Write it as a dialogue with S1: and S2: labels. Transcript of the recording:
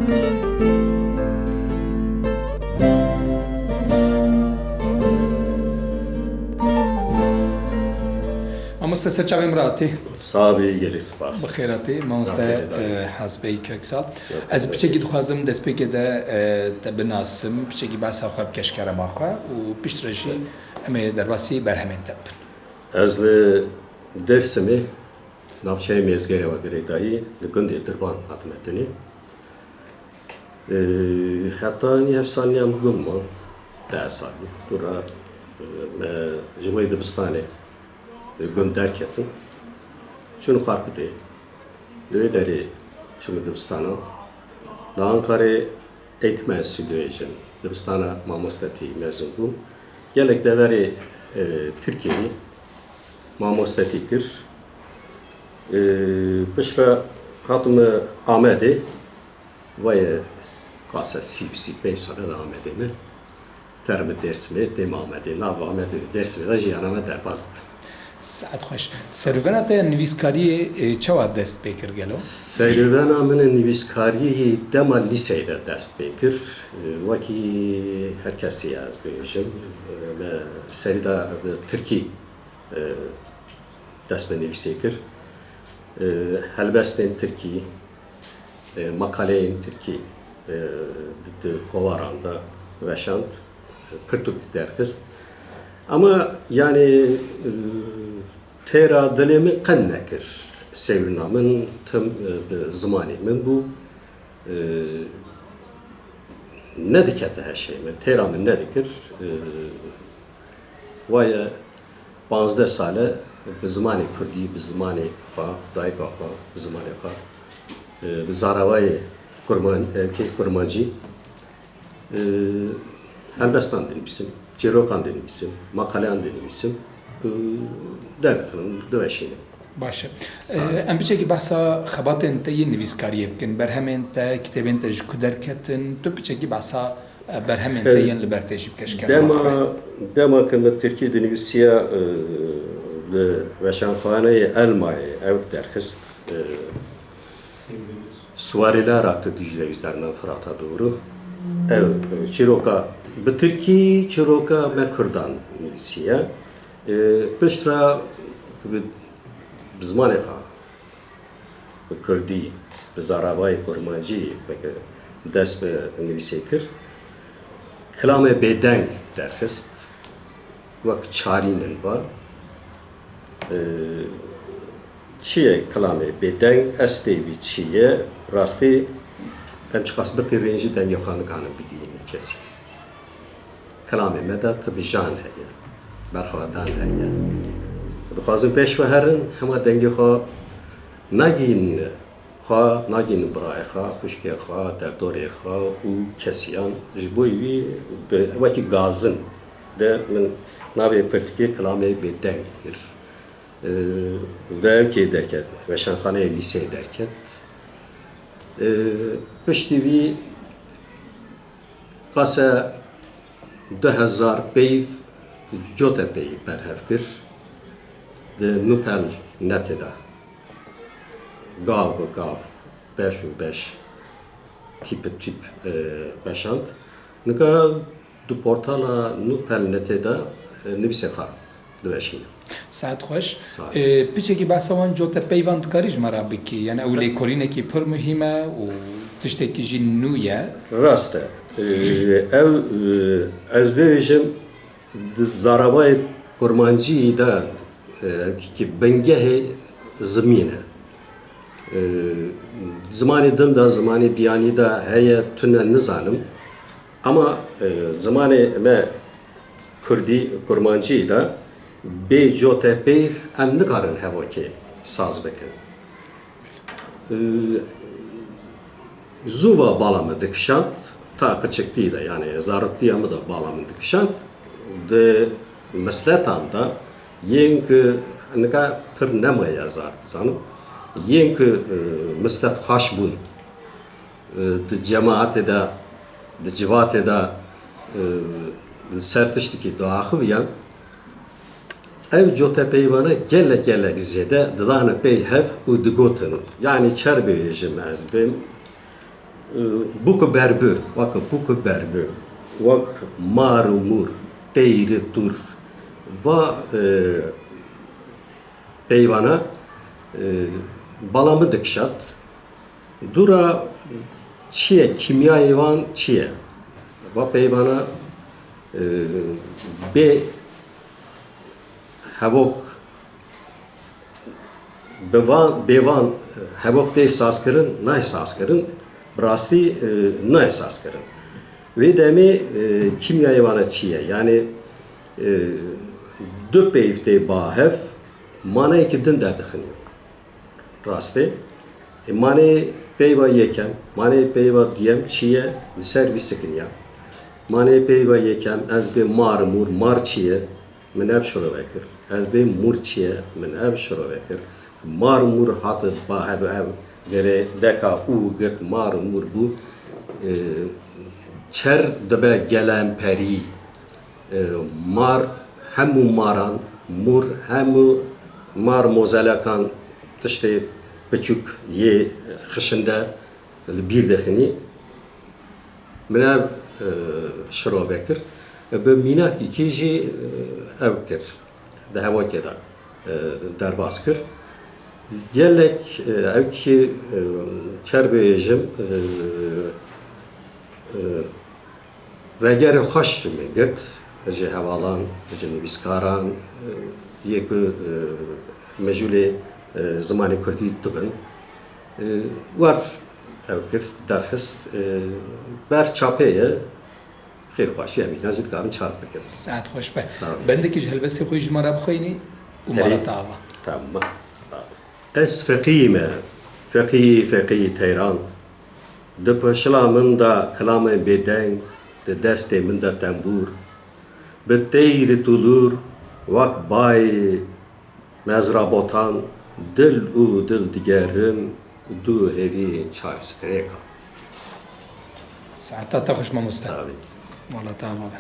S1: مامۆستا سەرچاوی مراتی
S2: ساوی گەلی سپاس
S1: بەخێراتی مامۆستا حەزبەی کەکساڵ ئەس بچێکی دخوازم دەستپێکێدا بناسم بچێکی باسا خوا بکەشکارە ماخوا و پشتڕێژی ئەمێ دەرباسی بەرهەمێنتە بن
S2: Ez li Dêrsimê navçeyê Mêzgerê Girêdayî li gundê Dirban hatime tinê. Heta hêv saliyan gund man 10 salî. Tura me ji bo dibistanê li gund derketin. Çûn Xarpêtê. Li wê derê çûme dibistana. Li Ankarê eğitim enstitüyê jin dibistana mamostetî mezûn bûm. Gelek deverê Tirkiyeyê mamostetî kir. Piştre hatime Amedê vayê kase 35 sale de Amedê me. Terme Dêrsimê têm Amedê. Nav Amedê Dêrsimê de jiyana me derbas dike.
S1: سعد خوش سەرڤەنا te nivîskariyê çawa dest pê kir gelo
S2: Serüvena min nivîskariyê dema lîseyê de dest pê kir. Wekî her kesî ez bêjim. Me serî de Tirkî dest bi nivîsê kir. Helbestên Tirkî, makaleyên Tirkî di kovaran da veşand. Pirtûk derxist. Ama yani tera dilê min qen nekir. Sêvîna min tim bi zimanê min bû nedikete her şey min. Têra min nedikir. Waye 15 sale bi zimanê Kurdî, bi zimanê xwe, dayika xwe, bi zimanê xwe, bi zaravayê Kurmancî helbestan dinivîsim. Çîrokan dinivîsim, makaleyan dinivîsim, derdikirim, diveşînim.
S1: Baş em biçekî behsa xebatên te yên nivîskariyê bikin, berhemên te, kitêbên te ji ku derketin, tu biçekî behsa berhemên te yên li ber te jî bikeşkere
S2: Dema ki me Tirkî dinivîsiya li veşanxaneyê Elmayê ew derxist Suwarîlara tu Dicle üzerinden Fırat'a doğru. Ew çîroka bi Tirkî çîroka me Kurdan nivîsiye. Piştre bi zimanê xwe bi Kurdî, bi zaravayê Kurmancî dest bi nivîsê kir. Kilamê bêdeng derxist. Wek çarînin var. Çi ye kilamê bêdeng, estê wî çi ye, rastî em çiqas bipêrêjî dengê nikanin bigihînin kesî. Kilamê me de tibijan heye, berxwedan heye. Dixwazim pêş veherin, hema dengê xwe nagînin xwe, nagînin birayê xwe, xwişkê xwe, derdorê xwe û kesiyan ji bo wî wekî gazin de min navê pirtikê kilamê bêdeng kir. Devkê derket, veşanxaneyê lîseyê derket. Piştî wî qase 2000 peyv Cotepeyê berhev kir. Di Nupel netê de gav bi gav, beş û beş tîp bi tîp veşand. Nika di portala Nupel netê de nivîsê xwe diveşînin.
S1: سعد خوش biçekî behsa wan Cotepeyvan dikarî ji me re bikî yani ew lêkolînekî pir muhîm e û tiştekî jî nû ye
S2: Rast e. Ew ez bêjim di zaravayê Kurmancî de ki bingehê zimîn e. Zimanê din de zimanê biyanî de heye tune nizanim ama zimanê me Kurdî Kurmancî de bê Cotepeyv em nikarin hevokê saz bikin. Zû bala me dikişand, ta kiçiktî de yani zaroktiya me de bala me dikişand. Di misletan da yên ku nika pir nemaye zar zanim. Yên ku mislet xweş bûn di cemaatê de, di civatê de ser tiştekî diaxiviyan ev Cotepeyvana gelek zêde didane pey hev û digotin. Yani çer bêjim ez bêm bu berbü, vak bu berbü, vak marumur, teyri tur, va peyvana balamı dikşat, dura çiye kimya çiye, va peyvana be havok bevan havok de ihsas kirin, ne ihsas kirin, brasti ne ihsas kirin. Ve demi kimya vana çiye, yani dü peyvte bahev, manayı ki din derdixiniyor. Rastı. Mane peyva yekem, mane peyva diyem çiye, servisikin ya. Mane peyva yekem, ez be mar çiye, min ev şura vekir. Ez be mur çiye, min ev şura vekir. Mur hatı bahev ev, gere deka u girt mur bu. Çer dibe gelen peri, hemu maran, mur hemu mar mozelakan tişte biçük ye xişinde bir dexini min ev şiro vekir. Bi mînakî kê jî ev kir, di hevokê de derbas kir. Gelek ev ki çerbêjim vegerê xweş me girt ji hevalan, ji nivîskaran yekû mejûlê zimanê Kurdî dibin. War ew kir derxist ber çapê ye xêrxweşî em îna jî dikarin çarp bikin.
S1: ساعت خوش به
S2: سلام.
S1: بندێکی هەلبەستی خۆی ژمارە بخۆینی و ماڵە تاوە
S2: Tamam. Ez feqîme, feqî Teyran. Di peşila min da kilamên bêdeng, di destê min de tembûr. Bi teyri tulur, wak bayê mezrabotan, dil û dil digerim, du hêviyên çarskrêka.
S1: ساعتا تا خوش مامۆستا
S2: Tabii.
S1: ماڵە تاوە بە